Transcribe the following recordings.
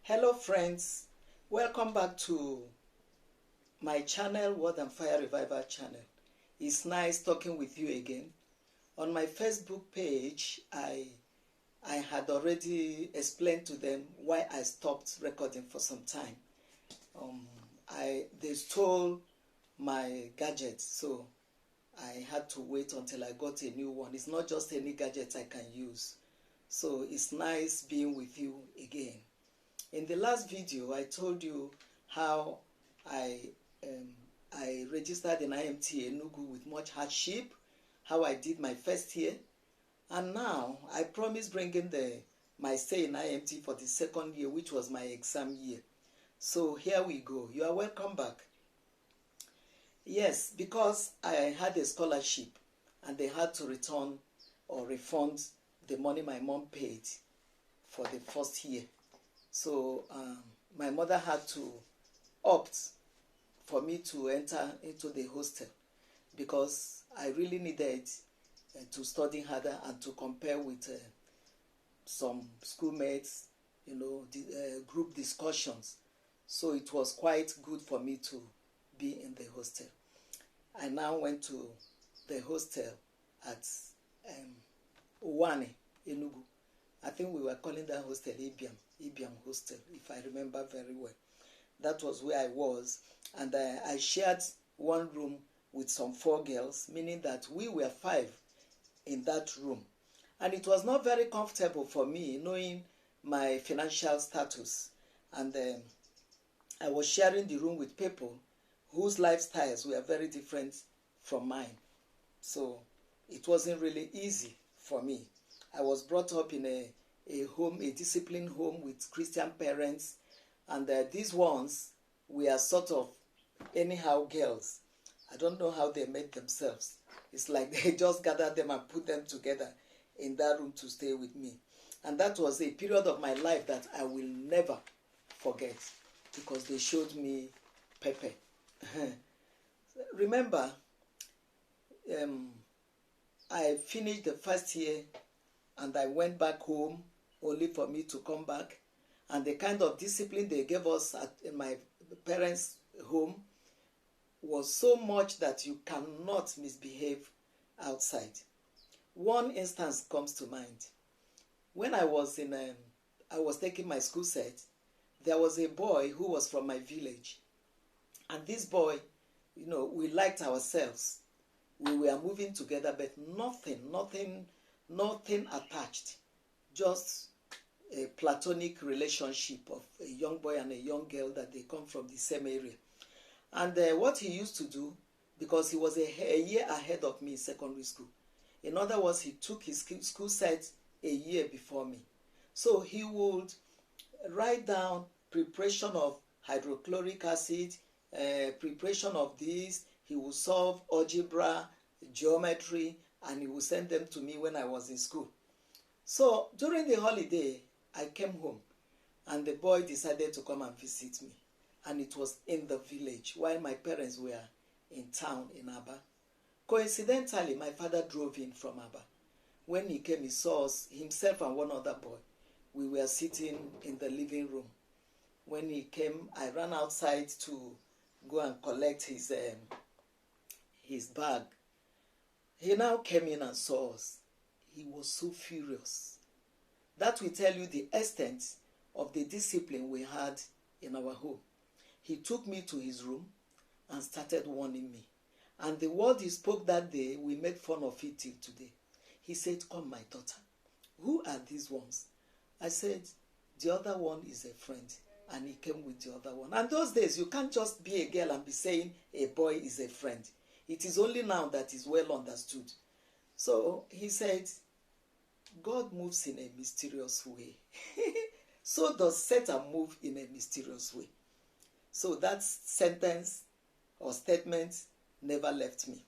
Hello friends, welcome back to my channel, Word and Fire Revival channel. It's nice talking with you again. On my Facebook page, I had already explained to them why I stopped recording for some time. They stole my gadget, so I had to wait until I got a new one. It's not just any gadget I can use. So it's nice being with you again. In the last video, I told you how I registered in IMT Enugu with much hardship, how I did my first year, and now I promised bringing my stay in IMT for the second year, which was my exam year. So here we go. You are welcome back. Yes, because I had a scholarship and they had to return or refund the money my mom paid for the first year. So my mother had to opt for me to enter into the hostel because I really needed to study harder and to compare with some schoolmates, group discussions. So it was quite good for me to be in the hostel. I now went to the hostel at Uwane, Enugu. I think we were calling that hostel Ibiam Hostel, if I remember very well. That was where I was. And I shared one room with some 4 girls, meaning that we were 5 in that room. And it was not very comfortable for me, knowing my financial status. And I was sharing the room with people whose lifestyles were very different from mine. So it wasn't really easy for me. I was brought up in a disciplined home with Christian parents, and these ones were sort of anyhow girls. I don't know how they made themselves. It's like they just gathered them and put them together in that room to stay with me. And that was a period of my life that I will never forget because they showed me pepper. Remember, I finished the first year and I went back home only for me to come back. And the kind of discipline they gave us in my parents' home was so much that you cannot misbehave outside. One instance comes to mind. When I was taking my school set, there was a boy who was from my village. And this boy, we liked ourselves. We were moving together, but nothing attached. Just a platonic relationship of a young boy and a young girl that they come from the same area. And what he used to do, because he was a year ahead of me in secondary school. In other words, he took his school set a year before me. So he would write down preparation of hydrochloric acid, preparation of this. He would solve algebra, geometry, and he would send them to me when I was in school. So during the holiday, I came home and the boy decided to come and visit me. And it was in the village while my parents were in town in Aba. Coincidentally, my father drove in from Aba. When he came, he saw us, himself and one other boy. We were sitting in the living room. When he came, I ran outside to go and collect his bag. He now came in and saw us. He was so furious. That will tell you the extent of the discipline we had in our home. He took me to his room and started warning me. And the word he spoke that day, we make fun of it till today. He said, "Come, my daughter. Who are these ones?" I said, "The other one is a friend." And he came with the other one. And those days, you can't just be a girl and be saying a boy is a friend. It is only now that is well understood. So he said, God moves in a mysterious way. So does Satan move in a mysterious way. So that sentence or statement never left me.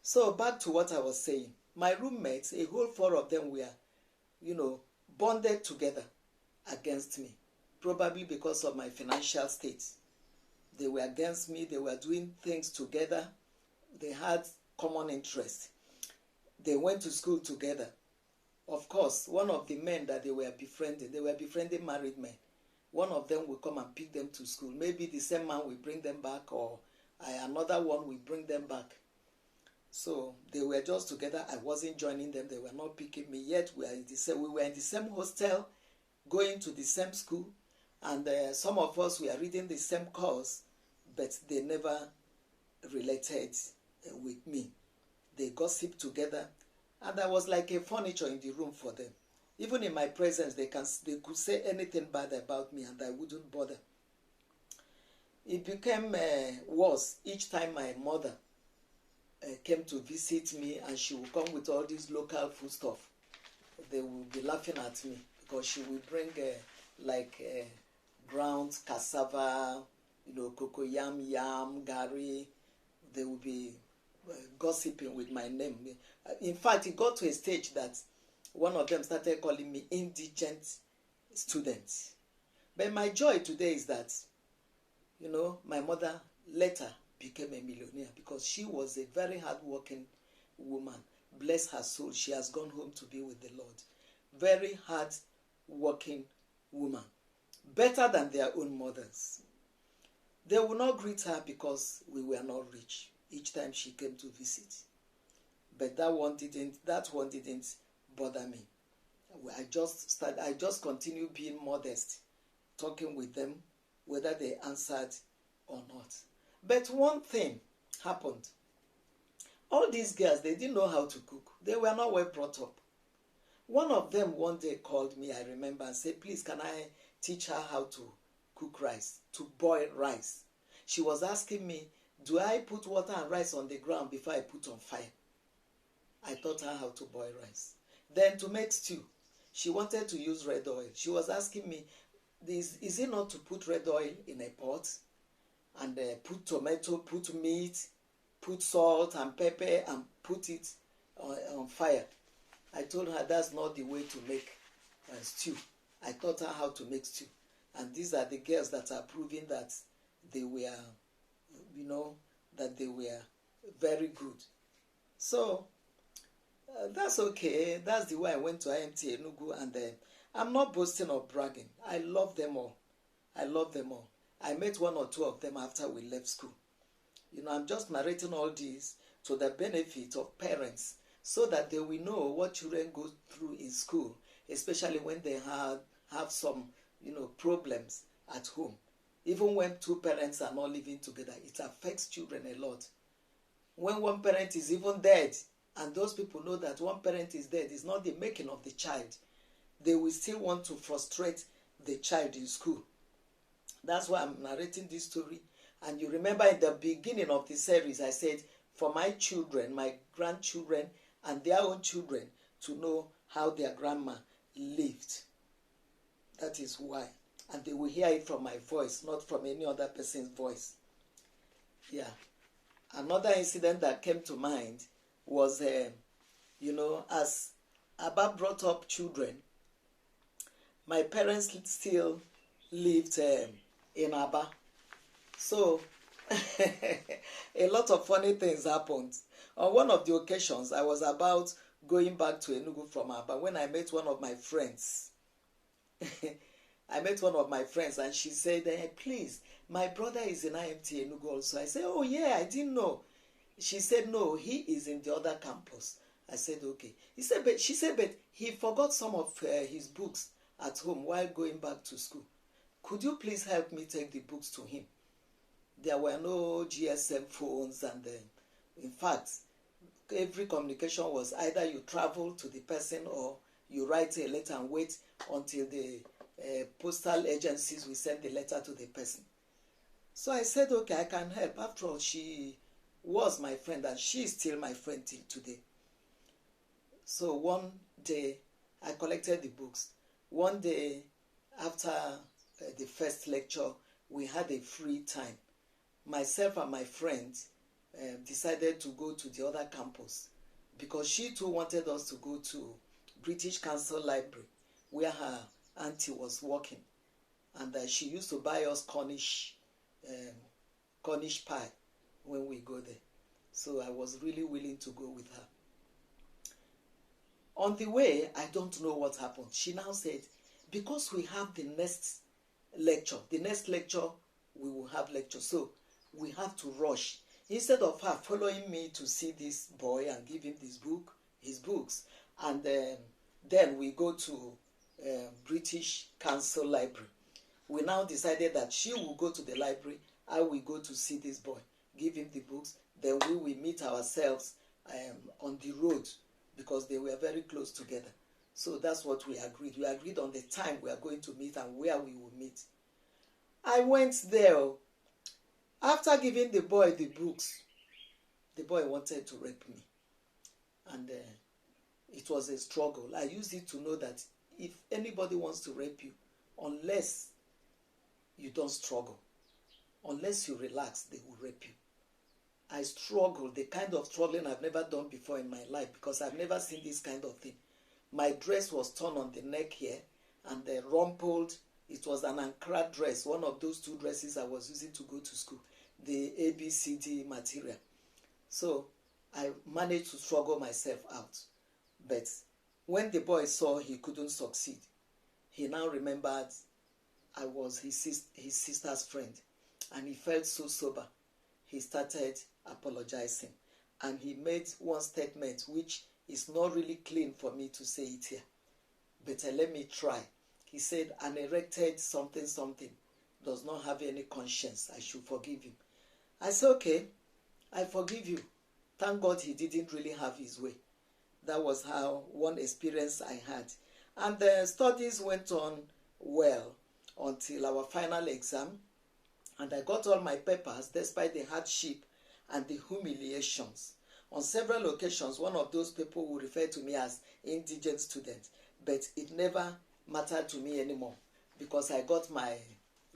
So back to what I was saying. My roommates, a whole 4 of them were, bonded together against me. Probably because of my financial state. They were against me. They were doing things together. They had common interests. They went to school together. Of course, one of the men that they were befriending married men. one of them will come and pick them to school. Maybe the same man will bring them back, or another one will bring them back. So they were just together. I wasn't joining them. They were not picking me. Yet we were in the same hostel, going to the same school, and some of us were reading the same course, but they never related with me. They gossiped together, and I was like a furniture in the room for them. Even in my presence, they could say anything bad about me, and I wouldn't bother. It became worse each time my mother came to visit me, and she would come with all this local food stuff. They would be laughing at me because she would bring ground cassava, cocoyam, yam, gari. They would be gossiping with my name. In fact, it got to a stage that one of them started calling me indigent student. But my joy today is that, my mother later became a millionaire because she was a very hard-working woman. Bless her soul. She has gone home to be with the Lord. Very hard-working woman. Better than their own mothers. They would not greet her because we were not rich each time she came to visit. But that one didn't bother me. I just continued being modest, talking with them, whether they answered or not. But one thing happened. All these girls, they didn't know how to cook. They were not well brought up. One of them one day called me, I remember, and said, please, can I teach her how to cook rice, to boil rice? She was asking me, do I put water and rice on the ground before I put on fire? I taught her how to boil rice. Then to make stew, she wanted to use red oil. She was asking me, is it not to put red oil in a pot and put tomato, put meat, put salt and pepper and put it on fire? I told her that's not the way to make stew. I taught her how to make stew. And these are the girls that are proving that they were, that they were very good. So, that's okay. That's the way I went to IMT Enugu, and I'm not boasting or bragging. I love them all. I love them all. I met one or two of them after we left school. I'm just narrating all this to the benefit of parents so that they will know what children go through in school, especially when they have some, problems at home. Even when two parents are not living together, it affects children a lot. When one parent is even dead, and those people know that one parent is dead, it's not the making of the child. They will still want to frustrate the child in school. That's why I'm narrating this story. And you remember in the beginning of the series, I said, for my children, my grandchildren, and their own children to know how their grandma lived. That is why. And they will hear it from my voice, not from any other person's voice. Yeah. Another incident that came to mind was, as Abba brought up children, my parents still lived in Abba. So, a lot of funny things happened. On one of the occasions, I was about going back to Enugu from Abba when I met one of my friends. I met one of my friends and she said, please, my brother is in IMT Enugu also. I said, oh yeah, I didn't know. She said, no, he is in the other campus. I said, okay. She said, but he forgot some of his books at home while going back to school. Could you please help me take the books to him? There were no GSM phones, and in fact, every communication was either you travel to the person or you write a letter and wait until the postal agencies will send the letter to the person. So I said, okay, I can help. After all, she was my friend and she is still my friend till today. So one day, I collected the books. One day, after the first lecture, we had a free time. Myself and my friend decided to go to the other campus because she too wanted us to go to British Council Library where her auntie was working, and she used to buy us Cornish pie when we go there. So I was really willing to go with her. On the way, I don't know what happened. She now said, because we have the next lecture. The next lecture, we will have lecture. So we have to rush. Instead of her following me to see this boy and give him his books, and then we go to British Council Library. We now decided that she will go to the library, I will go to see this boy, give him the books, then we will meet ourselves on the road, because they were very close together. So that's what we agreed. We agreed on the time we are going to meet and where we will meet. I went there. After giving the boy the books, the boy wanted to rape me. And it was a struggle. I used it to know that if anybody wants to rape you, unless you don't struggle, unless you relax, they will rape you. I struggled, the kind of struggling I've never done before in my life, because I've never seen this kind of thing. My dress was torn on the neck here and rumpled. It was an Ankara dress, one of those two dresses I was using to go to school, the ABCD material. So I managed to struggle myself out. But when the boy saw he couldn't succeed, he now remembered I was his sister's friend, and he felt so sober. He started apologizing, and he made one statement which is not really clean for me to say it here, but let me try. He said, an erected something does not have any conscience. I should forgive him. I said, okay, I forgive you. Thank God he didn't really have his way. That was how one experience I had. And the studies went on well until our final exam. And I got all my papers despite the hardship and the humiliations. On several occasions, one of those people will refer to me as indigent student, but it never mattered to me anymore, because I got my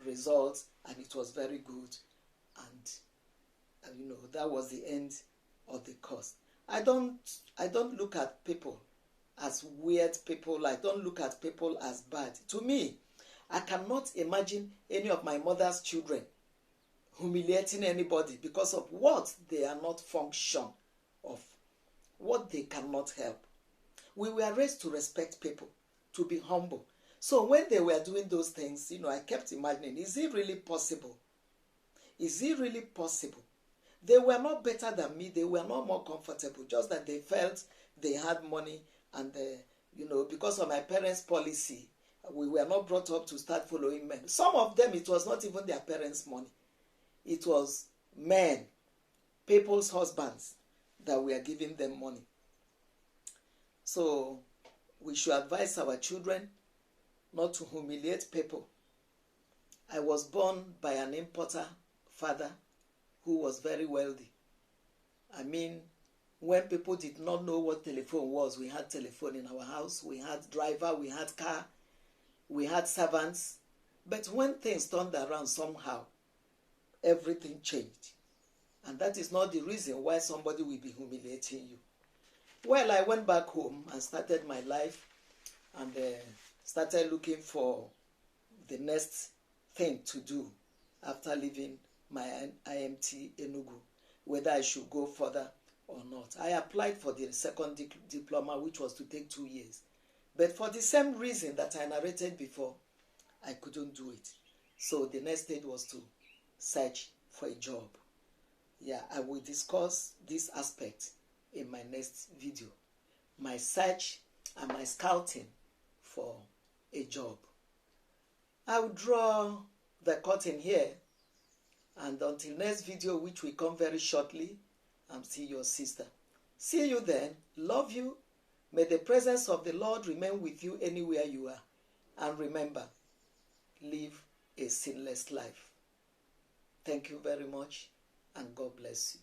results and it was very good. And you know, that was the end of the course. I don't look at people as weird people. I don't look at people as bad. To me, I cannot imagine any of my mother's children humiliating anybody because of what they are not function of, what they cannot help. We were raised to respect people, to be humble. So when they were doing those things, you know, I kept imagining, is it really possible? Is it really possible? They were not better than me. They were not more comfortable, just that they felt they had money, and you know, because of my parents' policy, we were not brought up to start following men. Some of them, it was not even their parents' money. It was men, people's husbands, that were giving them money. So we should advise our children not to humiliate people. I was born by an importer father who was very wealthy. I mean, when people did not know what telephone was, we had telephone in our house, we had driver, we had car, we had servants. But when things turned around somehow, everything changed. And that is not the reason why somebody will be humiliating you. Well, I went back home and started my life, and started looking for the next thing to do after leaving my IMT Enugu, whether I should go further or not. I applied for the second diploma, which was to take 2 years. But for the same reason that I narrated before, I couldn't do it. So the next stage was to search for a job. Yeah, I will discuss this aspect in my next video. My search and my scouting for a job. I will draw the curtain here, and until next video, which will come very shortly, I'm still your sister. See you then. Love you. May the presence of the Lord remain with you anywhere you are. And remember, live a sinless life. Thank you very much, and God bless you.